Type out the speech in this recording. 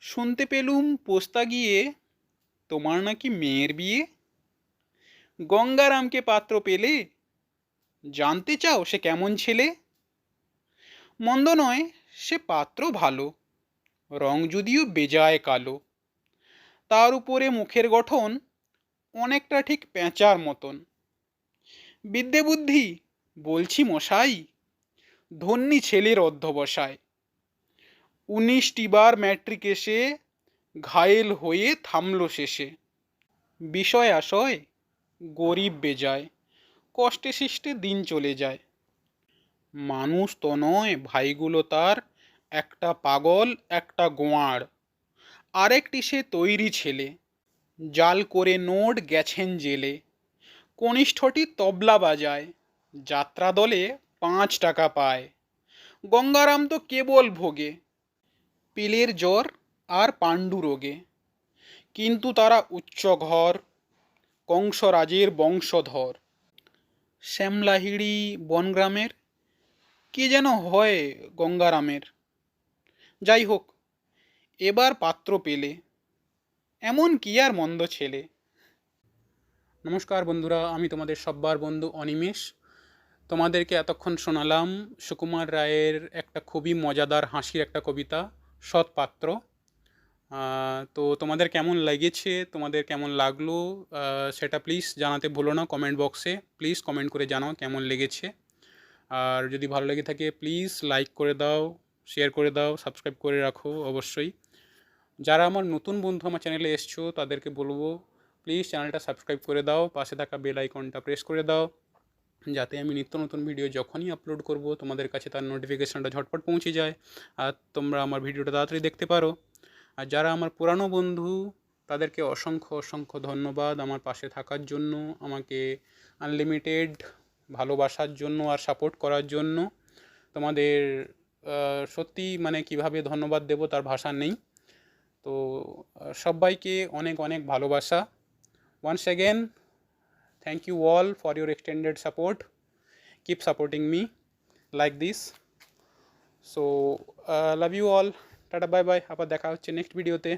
শুনতে পেলুম পোস্তা গিয়ে তোমার নাকি মেয়ের বিয়ে। গঙ্গারামকে পাত্র পেলে? জানতে চাও সে কেমন ছেলে? মন্দ নয়, সে পাত্র ভালো, রং যদিও বেজায় কালো। তার উপরে মুখের গঠন অনেকটা ঠিক পেঁচার মতন। বিদ্যে বুদ্ধি বলছি মশাই, ধন্যী ছেলের অধ্যবসায়। 19টি বার ম্যাট্রিক এসে ঘায়েল হয়ে থামল শেষে। বিষয় আশয় গরিব বেজায়, কষ্টে শিষ্টে দিন চলে যায়। মানুষ তো নয় ভাইগুলো তার, একটা পাগল একটা গোয়াড়। আরেকটি সে তৈরি ছেলে, জাল করে নোট গেছেন জেলে। কনিষ্ঠটি তবলা বাজায়, যাত্রা দলে 5 টাকা পায়। গঙ্গারাম তো কেবল ভোগে পিলের জ্বর আর পাণ্ডু রোগে। কিন্তু তারা উচ্চ ঘর, কংসরাজের বংশধর। শ্যামলাহিড়ি বনগ্রামের কে যেন হয় গঙ্গারামের। যাই হোক, এবার পাত্র পেলে, এমন কি আর মন্দ ছেলে। নমস্কার বন্ধুরা, আমি তোমাদের সব্বার বন্ধু অনিমেষ। তোমাদেরকে এতক্ষণ শোনালাম সুকুমার রায়ের একটা খুবই মজাদার হাসির একটা কবিতা, সৎপাত্র। তো তোমাদের কেমন লেগেছে, তোমাদের কেমন লাগলো সেটা প্লিজ জানাতে ভুলো না কমেন্ট বক্সে। প্লিজ কমেন্ট করে জানাও কেমন লেগেছে। আর যদি ভালো লেগে থাকে প্লিজ লাইক করে দাও, শেয়ার করে দাও, সাবস্ক্রাইব করে রাখো অবশ্যই। যারা আমার নতুন বন্ধু আমার চ্যানেলে এসছো তাদেরকে বলবো প্লিজ চ্যানেলটা সাবস্ক্রাইব করে দাও, পাশে থাকা বেল আইকনটা প্রেস করে দাও, যাতে আমি নিত্য নতুন ভিডিও যখনই আপলোড করব তোমাদের কাছে তার নোটিফিকেশানটা ঝটপট পৌঁছে যায় আর তোমরা আমার ভিডিওটা তাড়াতাড়ি দেখতে পারো। আর যারা আমার পুরানো বন্ধু তাদেরকে অসংখ্য অসংখ্য ধন্যবাদ আমার পাশে থাকার জন্য, আমাকে আনলিমিটেড ভালোবাসার জন্য আর সাপোর্ট করার জন্য। তোমাদের সত্যি মানে কিভাবে ধন্যবাদ দেবো তার ভাষা নেই। তো সবাইকে অনেক অনেক ভালোবাসা। Once again thank you all for your extended support. Keep supporting me like this. So love you all. Tata bye bye, আবার দেখা হচ্ছে নেক্সট ভিডিওতে।